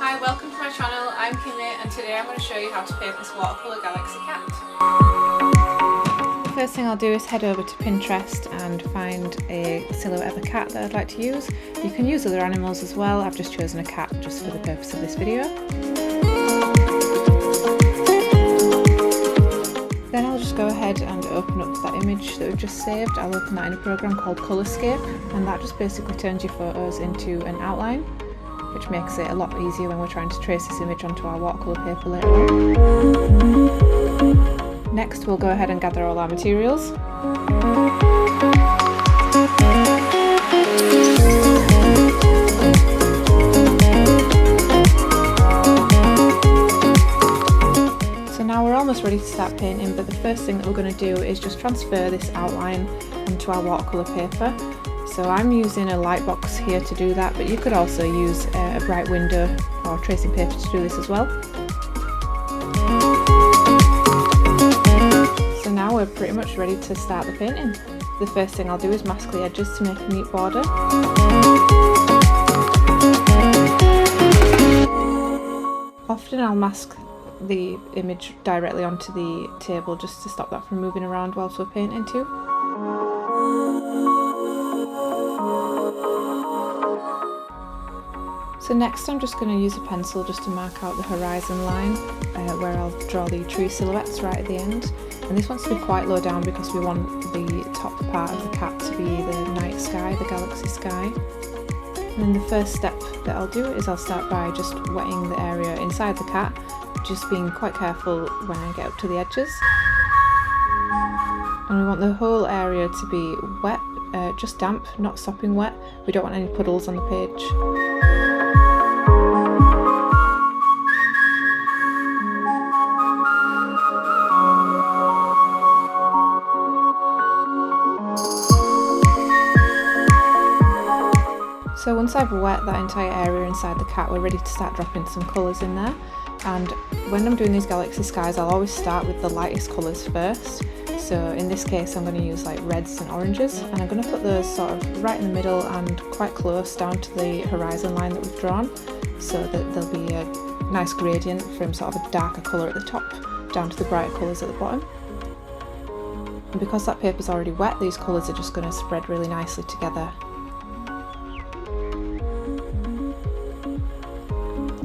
Hi, welcome to my channel. I'm Kimmy and today I'm going to show you how to paint this Watercolour Galaxy Cat. The first thing I'll do is head over to Pinterest and find a silhouette of a cat that I'd like to use. You can use other animals as well, I've just chosen a cat just for the purpose of this video. Then I'll just go ahead and open up that image that we've just saved. I'll open that in a program called Colorscape, and that just basically turns your photos into an outline, which makes it a lot easier when we're trying to trace this image onto our watercolour paper later on. Next we'll go ahead and gather all our materials. So now we're almost ready to start painting, but the first thing that we're going to do is just transfer this outline onto our watercolour paper. So I'm using a light box here to do that, but you could also use a bright window or tracing paper to do this as well. So now we're pretty much ready to start the painting. The first thing I'll do is mask the edges to make a neat border. Often I'll mask the image directly onto the table just to stop that from moving around whilst we're painting too. So next I'm just going to use a pencil just to mark out the horizon line where I'll draw the tree silhouettes right at the end. And this wants to be quite low down because we want the top part of the cat to be the night sky, the galaxy sky. And then the first step that I'll do is I'll start by just wetting the area inside the cat, just being quite careful when I get up to the edges. And we want the whole area to be wet, just damp, not sopping wet. We don't want any puddles on the page. So once I've wet that entire area inside the cat, we're ready to start dropping some colours in there. And when I'm doing these galaxy skies, I'll always start with the lightest colours first. So in this case I'm going to use like reds and oranges, and I'm going to put those sort of right in the middle and quite close down to the horizon line that we've drawn, so that there'll be a nice gradient from sort of a darker colour at the top down to the brighter colours at the bottom. And because that paper's already wet, these colours are just going to spread really nicely together.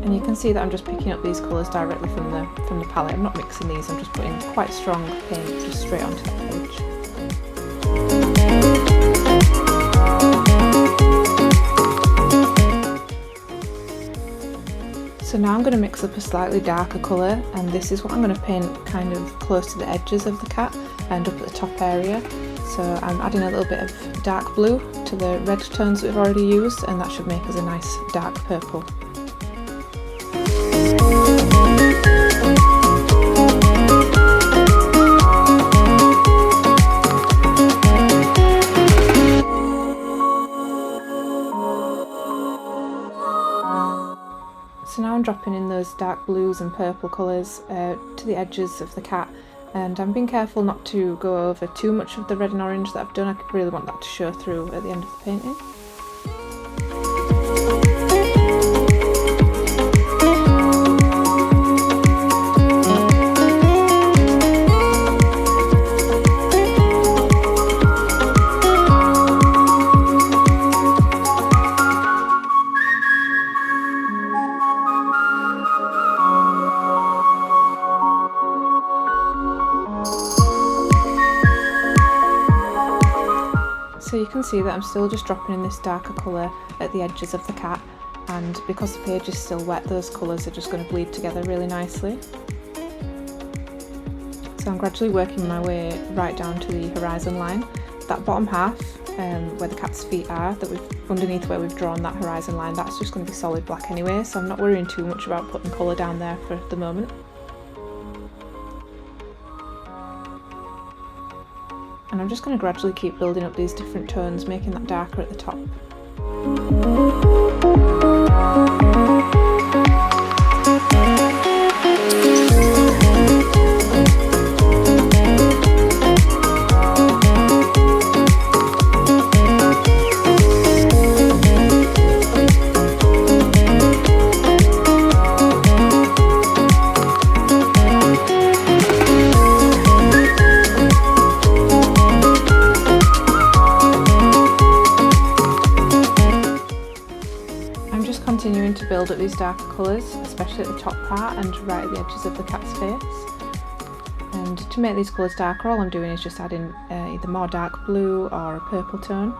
And you can see that I'm just picking up these colours directly from the palette. I'm not mixing these, I'm just putting quite strong paint just straight onto that page. So now I'm going to mix up a slightly darker colour, and this is what I'm going to paint kind of close to the edges of the cat and up at the top area. So I'm adding a little bit of dark blue to the red tones that we've already used, and that should make us a nice dark purple. So now I'm dropping in those dark blues and purple colours to the edges of the cat, and I'm being careful not to go over too much of the red and orange that I've done. I really want that to show through at the end of the painting. So you can see that I'm still just dropping in this darker colour at the edges of the cat, and because the page is still wet, those colours are just going to bleed together really nicely. So I'm gradually working my way right down to the horizon line. That bottom half, where the cat's feet are, underneath where we've drawn that horizon line, that's just going to be solid black anyway, so I'm not worrying too much about putting colour down there for the moment. And I'm just going to gradually keep building up these different tones, making that darker at the top. beginning to build up these darker colours, especially at the top part and right at the edges of the cat's face. And to make these colours darker, all I'm doing is just adding either more dark blue or a purple tone.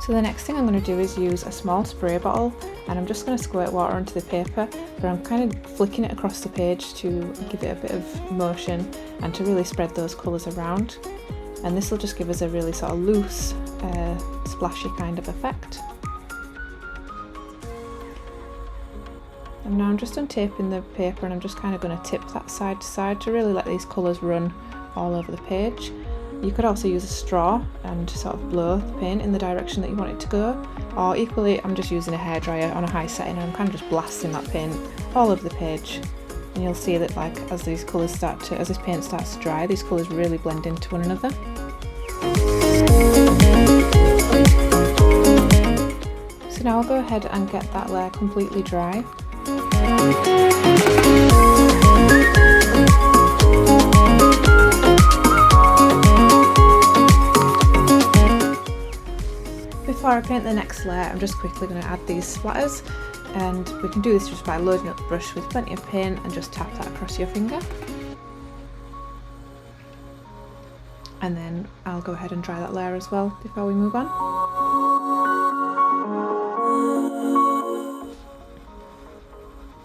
So the next thing I'm going to do is use a small spray bottle, and I'm just going to squirt water onto the paper, but I'm kind of flicking it across the page to give it a bit of motion and to really spread those colours around. And this will just give us a really sort of loose, splashy kind of effect. And now I'm just untaping the paper, and I'm just kind of going to tip that side to side to really let these colours run all over the page. You could also use a straw and sort of blow the paint in the direction that you want it to go, or equally I'm just using a hairdryer on a high setting and I'm kind of just blasting that paint all over the page. And you'll see that as this paint starts to dry, these colours really blend into one another. So now I'll go ahead and get that layer completely dry. Before I paint the next layer, I'm just quickly going to add these splatters, and we can do this just by loading up the brush with plenty of paint and just tap that across your finger. And then I'll go ahead and dry that layer as well before we move on.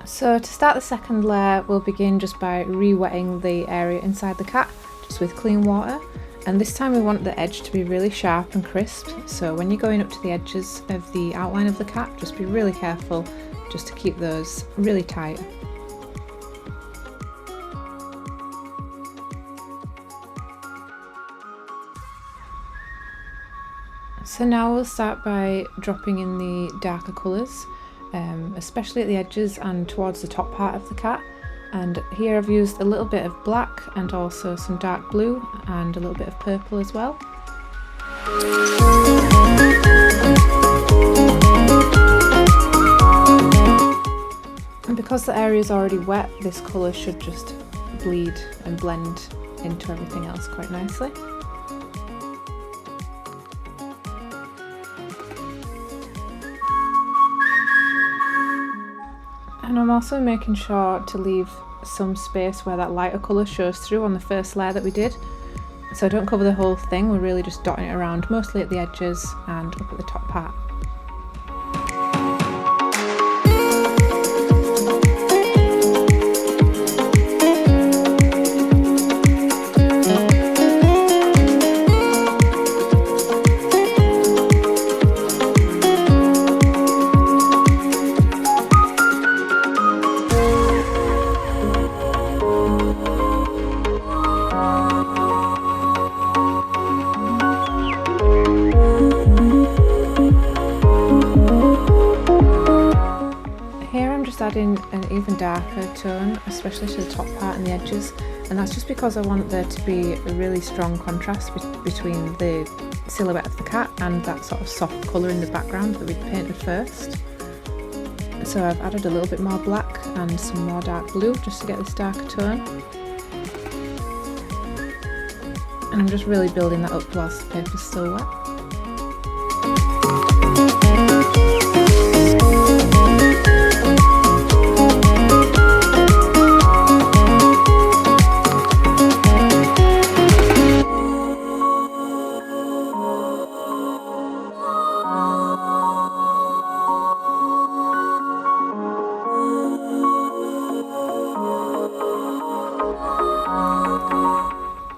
So to start the second layer, we'll begin just by re-wetting the area inside the cat, just with clean water. And this time we want the edge to be really sharp and crisp, so when you're going up to the edges of the outline of the cat, just be really careful just to keep those really tight. So now we'll start by dropping in the darker colours, especially at the edges and towards the top part of the cat. And here I've used a little bit of black and also some dark blue and a little bit of purple as well. And because the area is already wet, this colour should just bleed and blend into everything else quite nicely. And I'm also making sure to leave some space where that lighter colour shows through on the first layer that we did. So don't cover the whole thing, we're really just dotting it around, mostly at the edges and up at the top part. Adding an even darker tone, especially to the top part and the edges, and that's just because I want there to be a really strong contrast between the silhouette of the cat and that sort of soft colour in the background that we painted first. So I've added a little bit more black and some more dark blue just to get this darker tone, and I'm just really building that up whilst the paper's still wet.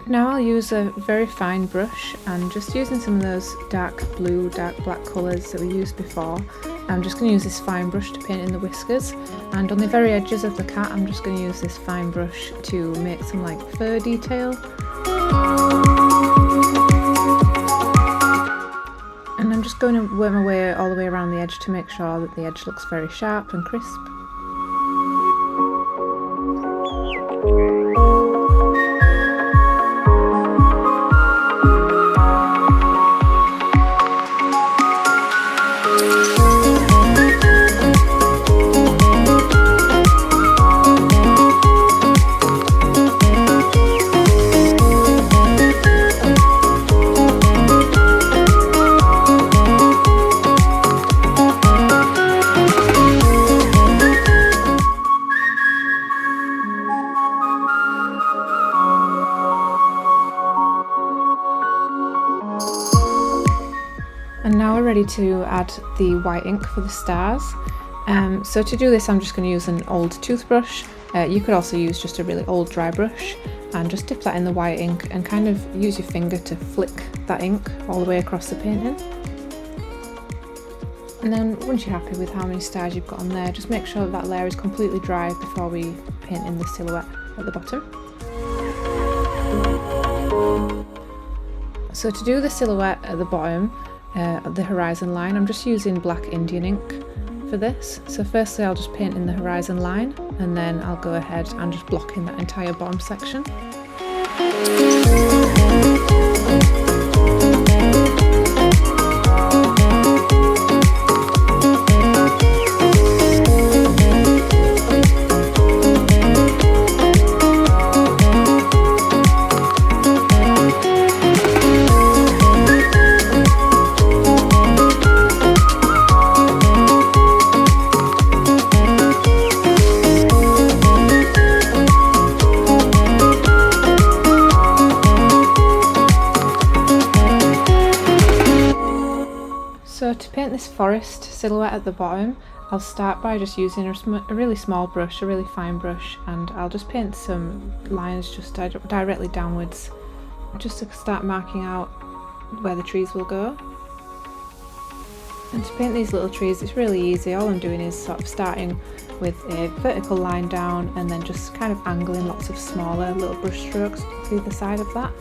Now I'll use a very fine brush, and just using some of those dark blue, dark black colours that we used before, I'm just going to use this fine brush to paint in the whiskers, and on the very edges of the cat I'm just going to use this fine brush to make some like fur detail. And I'm just going to work my way all the way around the edge to make sure that the edge looks very sharp and crisp. now we're ready to add the white ink for the stars. So to do this I'm just going to use an old toothbrush. You could also use just a really old dry brush and just dip that in the white ink and kind of use your finger to flick that ink all the way across the painting. And then once you're happy with how many stars you've got on there, just make sure that layer is completely dry before we paint in the silhouette at the bottom. So to do the silhouette at the bottom, the horizon line, I'm just using black Indian ink for this. So firstly I'll just paint in the horizon line and then I'll go ahead and just block in that entire bottom section. So to paint this forest silhouette at the bottom, I'll start by just using a really small brush, a really fine brush, and I'll just paint some lines just directly downwards, just to start marking out where the trees will go. And to paint these little trees, it's really easy. All I'm doing is sort of starting with a vertical line down and then just kind of angling lots of smaller little brush strokes to either side of that.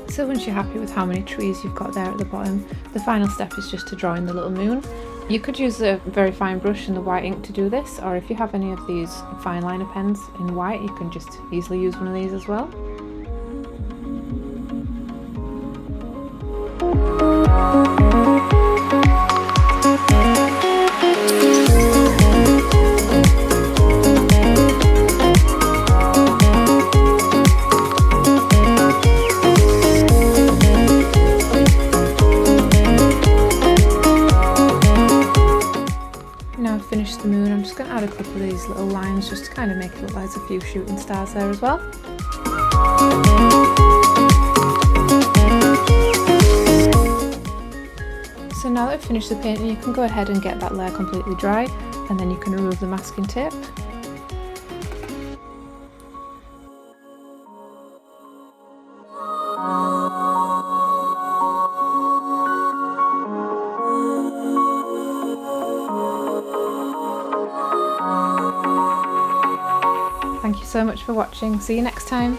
So once you're happy with how many trees you've got there at the bottom, the final step is just to draw in the little moon. You could use a very fine brush and the white ink to do this, or if you have any of these fine liner pens in white, you can just easily use one of these as well. Now I've finished the moon, I'm just going to add a couple of these little lines just to kind of make it look like there's a few shooting stars there as well. So now that I've finished the painting, you can go ahead and get that layer completely dry, and then you can remove the masking tape. Thank you so much for watching. See you next time.